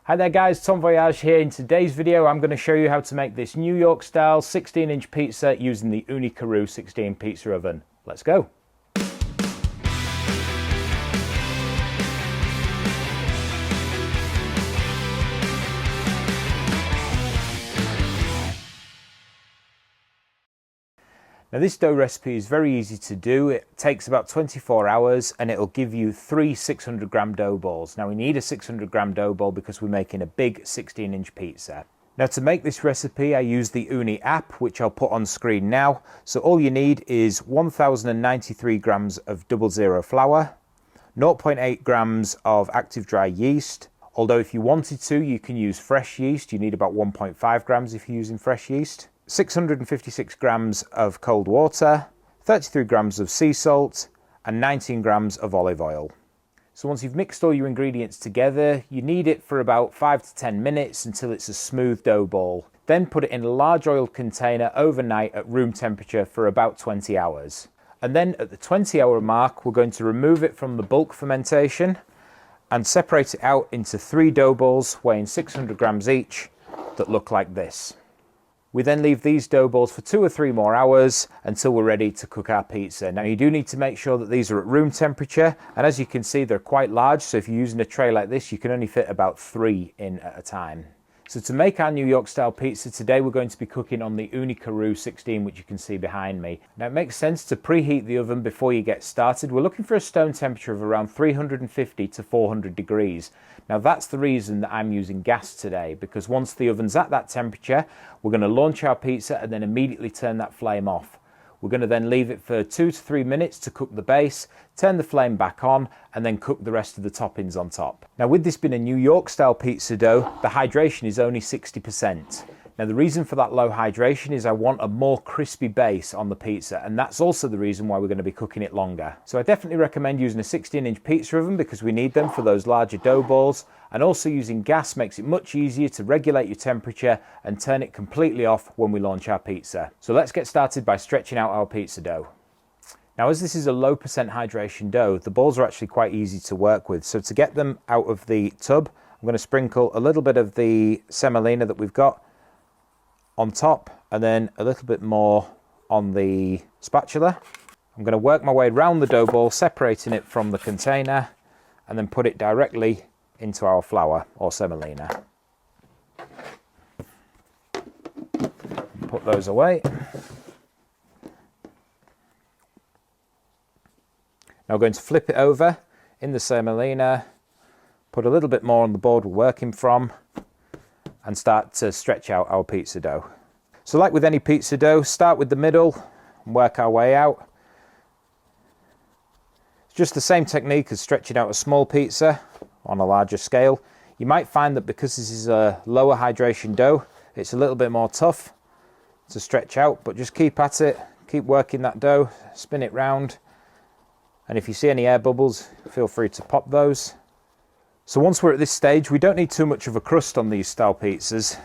Hi there guys, Tom Voyage here. In today's video I'm going to show you how to make this New York style 16-inch pizza using the Unicaru 16 pizza oven. Let's go! Now this dough recipe is very easy to do. It takes about 24 hours and it'll give you 3 600 gram dough balls. Now we need a 600 gram dough ball because we're making a big 16-inch pizza. Now to make this recipe I use the Uni app, which I'll put on screen now. So all you need is 1093 grams of 00 flour, 0.8 grams of active dry yeast. Although if you wanted to, you can use fresh yeast. You need about 1.5 grams if you're using fresh yeast. 656 grams of cold water, 33 grams of sea salt, and 19 grams of olive oil. So once you've mixed all your ingredients together, you knead it for about 5 to 10 minutes until it's a smooth dough ball. Then put it in a large oiled container overnight at room temperature for about 20 hours. And then at the 20-hour mark, we're going to remove it from the bulk fermentation and separate it out into 3 dough balls weighing 600 grams each that look like this. We then leave these dough balls for 2 or 3 more hours until we're ready to cook our pizza. Now you do need to make sure that these are at room temperature, and as you can see they're quite large, so if you're using a tray like this you can only fit about 3 in at a time. So to make our New York style pizza today we're going to be cooking on the Unicaru 16, which you can see behind me. Now it makes sense to preheat the oven before you get started. We're looking for a stone temperature of around 350 to 400 degrees. Now that's the reason that I'm using gas today, because once the oven's at that temperature we're going to launch our pizza and then immediately turn that flame off. We're going to then leave it for 2 to 3 minutes to cook the base, turn the flame back on, and then cook the rest of the toppings on top. Now with this being a New York style pizza dough, the hydration is only 60%. Now the reason for that low hydration is I want a more crispy base on the pizza, and that's also the reason why we're going to be cooking it longer. So I definitely recommend using a 16-inch pizza oven because we need them for those larger dough balls, and also using gas makes it much easier to regulate your temperature and turn it completely off when we launch our pizza. So let's get started by stretching out our pizza dough. Now as this is a low percent hydration dough, the balls are actually quite easy to work with. So to get them out of the tub, I'm going to sprinkle a little bit of the semolina that we've got on top and then a little bit more on the spatula. I'm going to work my way around the dough ball, separating it from the container, and then put it directly into our flour or semolina. Put those away. Now we're going to flip it over in the semolina, put a little bit more on the board we're working from, and start to stretch out our pizza dough. So like with any pizza dough, start with the middle and work our way out. It's just the same technique as stretching out a small pizza on a larger scale. You might find that because this is a lower hydration dough, it's a little bit more tough to stretch out, but just keep at it, keep working that dough, spin it round, and if you see any air bubbles, feel free to pop those. So once we're at this stage, we don't need too much of a crust on these style pizzas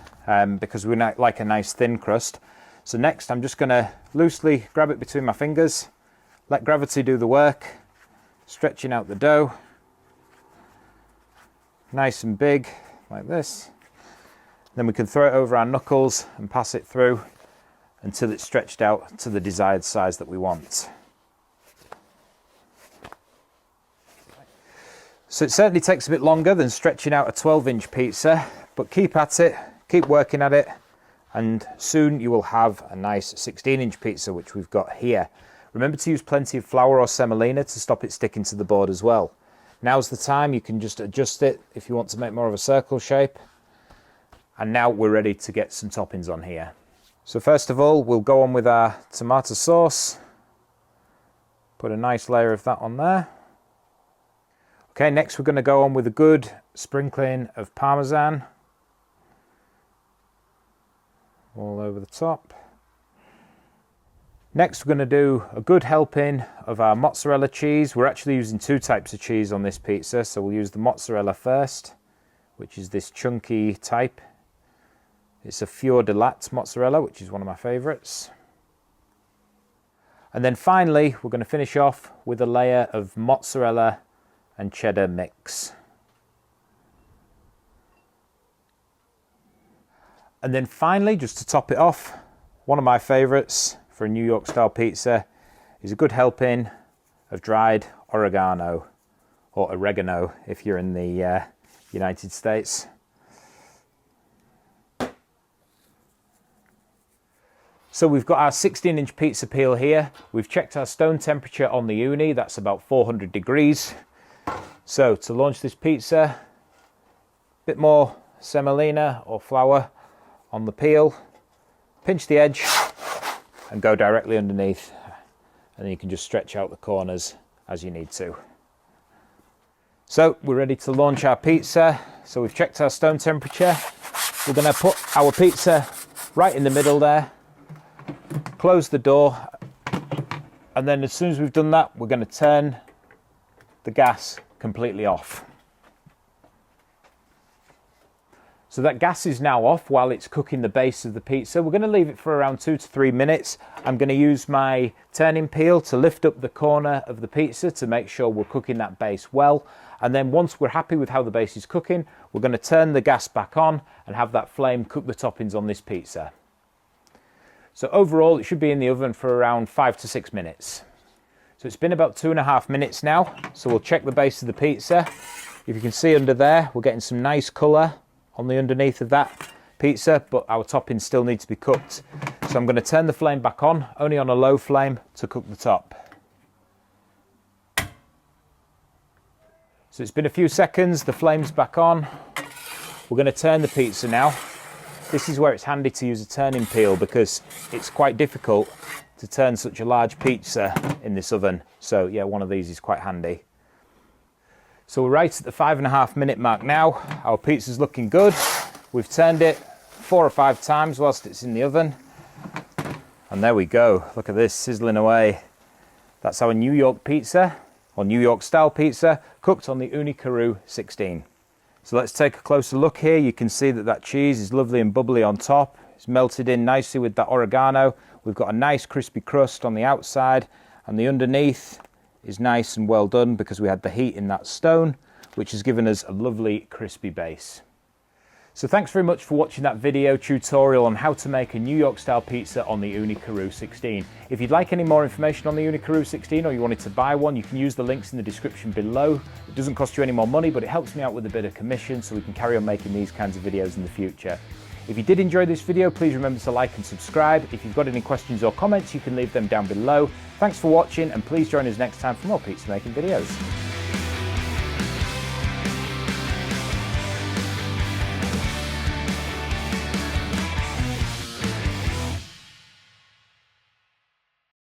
because we like a nice thin crust. So next I'm just going to loosely grab it between my fingers, let gravity do the work, stretching out the dough, nice and big like this. Then we can throw it over our knuckles and pass it through until it's stretched out to the desired size that we want. So it certainly takes a bit longer than stretching out a 12-inch pizza, but keep at it, keep working at it, and soon you will have a nice 16-inch pizza, which we've got here. Remember to use plenty of flour or semolina to stop it sticking to the board as well. Now's the time, you can just adjust it if you want to make more of a circle shape. And now we're ready to get some toppings on here. So first of all, we'll go on with our tomato sauce. Put a nice layer of that on there. Okay, next we're going to go on with a good sprinkling of Parmesan all over the top. Next we're going to do a good helping of our mozzarella cheese. We're actually using 2 types of cheese on this pizza, so we'll use the mozzarella first, which is this chunky type. It's a Fior di Latte mozzarella, which is one of my favourites. And then finally we're going to finish off with a layer of mozzarella and cheddar mix. And then finally, just to top it off, one of my favorites for a New York style pizza is a good helping of dried oregano, or oregano if you're in the United States. So we've got our 16-inch pizza peel here. We've checked our stone temperature on the Ooni, that's about 400 degrees. So to launch this pizza, a bit more semolina or flour on the peel, pinch the edge and go directly underneath, and then you can just stretch out the corners as you need to. So we're ready to launch our pizza. So we've checked our stone temperature. We're going to put our pizza right in the middle there, close the door, and then as soon as we've done that, we're going to turn the gas completely off. So that gas is now off while it's cooking the base of the pizza. We're going to leave it for around 2 to 3 minutes. I'm going to use my turning peel to lift up the corner of the pizza to make sure we're cooking that base well. And then once we're happy with how the base is cooking, we're going to turn the gas back on and have that flame cook the toppings on this pizza. So overall, it should be in the oven for around 5 to 6 minutes. So it's been about 2.5 minutes now. So we'll check the base of the pizza. If you can see under there, we're getting some nice colour on the underneath of that pizza, but our toppings still need to be cooked. So I'm going to turn the flame back on, only on a low flame, to cook the top. So it's been a few seconds, the flame's back on. We're going to turn the pizza now. This is where it's handy to use a turning peel because it's quite difficult to turn such a large pizza in this oven. So yeah, one of these is quite handy. So we're right at the 5.5 minute mark now. Our pizza's looking good. We've turned it 4 or 5 times whilst it's in the oven. And there we go. Look at this sizzling away. That's our New York pizza, or New York style pizza, cooked on the Ooni Karoo 16. So let's take a closer look here. You can see that that cheese is lovely and bubbly on top. It's melted in nicely with that oregano. We've got a nice crispy crust on the outside, and the underneath is nice and well done because we had the heat in that stone, which has given us a lovely crispy base. So thanks very much for watching that video tutorial on how to make a New York style pizza on the Ooni Karoo 16. If you'd like any more information on the Ooni Karoo 16, or you wanted to buy one, you can use the links in the description below. It doesn't cost you any more money, but it helps me out with a bit of commission so we can carry on making these kinds of videos in the future. If you did enjoy this video, please remember to like and subscribe. If you've got any questions or comments, you can leave them down below. Thanks for watching, and please join us next time for more pizza making videos.